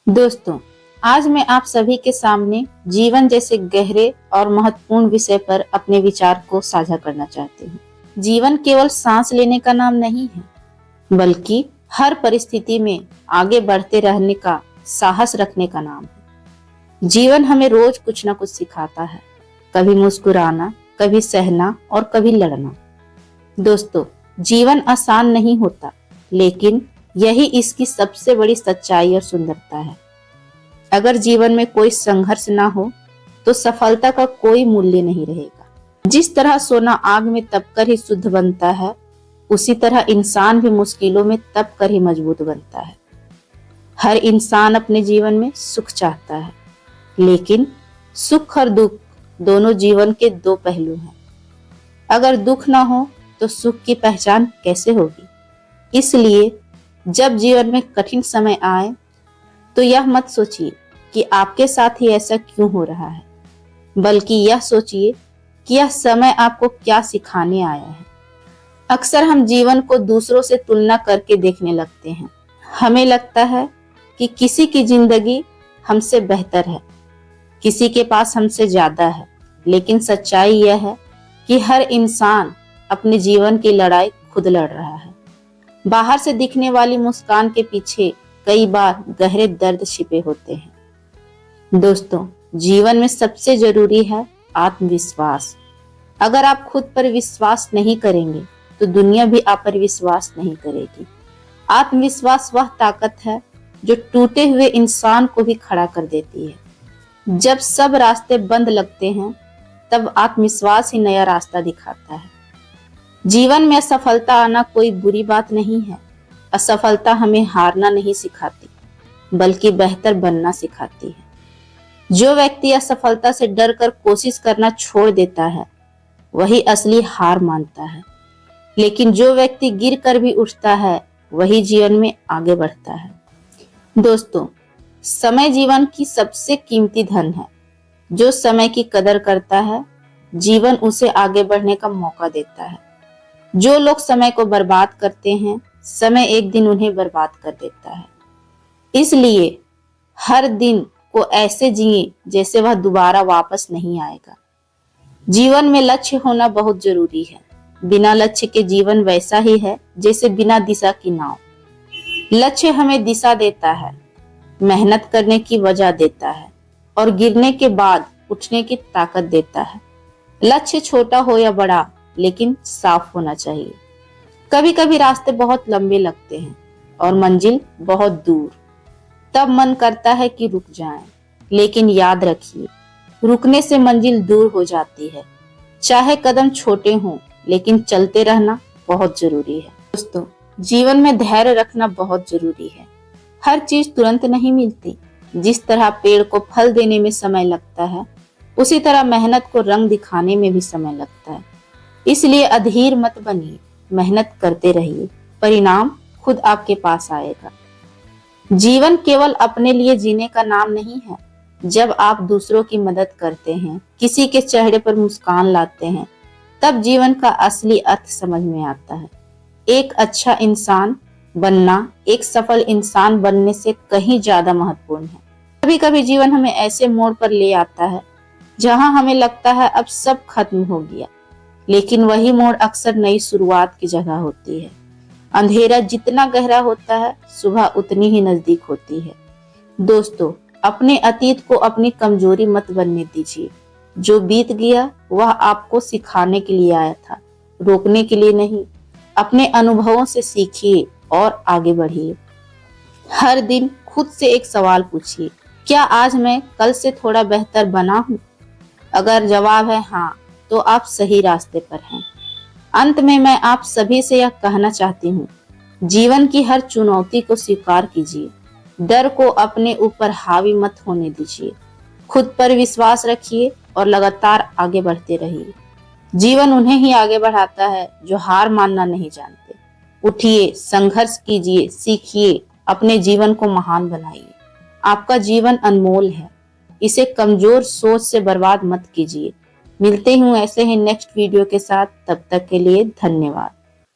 दोस्तों, आज मैं आप सभी के सामने जीवन जैसे गहरे और महत्वपूर्ण विषय पर अपने विचार को साझा करना चाहती हूँ। जीवन केवल सांस लेने का नाम नहीं है, बल्कि हर परिस्थिति में आगे बढ़ते रहने का साहस रखने का नाम है। जीवन हमें रोज कुछ न कुछ सिखाता है, कभी मुस्कुराना, कभी सहना और कभी लड़ना। दोस्तों, जीवन आसान नहीं होता, लेकिन यही इसकी सबसे बड़ी सच्चाई और सुंदरता है। अगर जीवन में कोई संघर्ष ना हो तो सफलता का कोई मूल्य नहीं रहेगा। जिस तरह सोना आग में तपकर ही शुद्ध बनता है, उसी तरह इंसान भी मुश्किलों में तपकर ही मजबूत बनता है। हर इंसान अपने जीवन में सुख चाहता है, लेकिन सुख और दुख दोनों जीवन के दो पहलू हैं। अगर दुख ना हो तो सुख की पहचान कैसे होगी? इसलिए जब जीवन में कठिन समय आए तो यह मत सोचिए कि आपके साथ ही ऐसा क्यों हो रहा है, बल्कि यह सोचिए कि यह समय आपको क्या सिखाने आया है। अक्सर हम जीवन को दूसरों से तुलना करके देखने लगते हैं। हमें लगता है कि किसी की जिंदगी हमसे बेहतर है, किसी के पास हमसे ज्यादा है, लेकिन सच्चाई यह है कि हर इंसान अपने जीवन की लड़ाई खुद लड़ रहा है। बाहर से दिखने वाली मुस्कान के पीछे कई बार गहरे दर्द छिपे होते हैं। दोस्तों, जीवन में सबसे जरूरी है आत्मविश्वास। अगर आप खुद पर विश्वास नहीं करेंगे तो दुनिया भी आप पर विश्वास नहीं करेगी। आत्मविश्वास वह ताकत है जो टूटे हुए इंसान को भी खड़ा कर देती है। जब सब रास्ते बंद लगते हैं, तब आत्मविश्वास ही नया रास्ता दिखाता है। जीवन में असफलता आना कोई बुरी बात नहीं है। असफलता हमें हारना नहीं सिखाती, बल्कि बेहतर बनना सिखाती है। जो व्यक्ति असफलता से डरकर कोशिश करना छोड़ देता है, वही असली हार मानता है। लेकिन जो व्यक्ति गिर कर भी उठता है, वही जीवन में आगे बढ़ता है। दोस्तों, समय जीवन की सबसे कीमती धन है। जो समय की कदर करता है, जीवन उसे आगे बढ़ने का मौका देता है। जो लोग समय को बर्बाद करते हैं, समय एक दिन उन्हें बर्बाद कर देता है। इसलिए हर दिन को ऐसे जिए जैसे वह दोबारा वापस नहीं आएगा। जीवन में लक्ष्य होना बहुत जरूरी है। बिना लक्ष्य के जीवन वैसा ही है जैसे बिना दिशा की नाव। लक्ष्य हमें दिशा देता है, मेहनत करने की वजह देता है और गिरने के बाद उठने की ताकत देता है। लक्ष्य छोटा हो या बड़ा, लेकिन साफ होना चाहिए। कभी कभी रास्ते बहुत लंबे लगते हैं और मंजिल बहुत दूर। तब मन करता है कि रुक जाएं, लेकिन याद रखिए, रुकने से मंजिल दूर हो जाती है। चाहे कदम छोटे हों, लेकिन चलते रहना बहुत जरूरी है। दोस्तों, जीवन में धैर्य रखना बहुत जरूरी है। हर चीज तुरंत नहीं मिलती। जिस तरह पेड़ को फल देने में समय लगता है, उसी तरह मेहनत को रंग दिखाने में भी समय लगता है। इसलिए अधीर मत बनिए, मेहनत करते रहिए, परिणाम खुद आपके पास आएगा। जीवन केवल अपने लिए जीने का नाम नहीं है। जब आप दूसरों की मदद करते हैं, किसी के चेहरे पर मुस्कान लाते हैं, तब जीवन का असली अर्थ समझ में आता है। एक अच्छा इंसान बनना एक सफल इंसान बनने से कहीं ज्यादा महत्वपूर्ण है। कभी कभी जीवन हमें ऐसे मोड़ पर ले आता है जहां हमें लगता है अब सब खत्म हो गया, लेकिन वही मोड़ अक्सर नई शुरुआत की जगह होती है। अंधेरा जितना गहरा होता है, सुबह उतनी ही नजदीक होती है। दोस्तों, अपने अतीत को अपनी कमजोरी मत बनने दीजिए। जो बीत गया वह आपको सिखाने के लिए आया था, रोकने के लिए नहीं। अपने अनुभवों से सीखिए और आगे बढ़िए। हर दिन खुद से एक सवाल पूछिए, क्या आज मैं कल से थोड़ा बेहतर बना हूँ? अगर जवाब है हाँ, तो आप सही रास्ते पर हैं। अंत में मैं आप सभी से यह कहना चाहती हूँ, जीवन की हर चुनौती को स्वीकार कीजिए। डर को अपने ऊपर हावी मत होने दीजिए। खुद पर विश्वास रखिए और लगातार आगे बढ़ते रहिए। जीवन उन्हें ही आगे बढ़ाता है जो हार मानना नहीं जानते। उठिए, संघर्ष कीजिए, सीखिए, अपने जीवन को महान बनाइए। आपका जीवन अनमोल है, इसे कमजोर सोच से बर्बाद मत कीजिए। मिलते हूँ ऐसे ही नेक्स्ट वीडियो के साथ। तब तक के लिए धन्यवाद।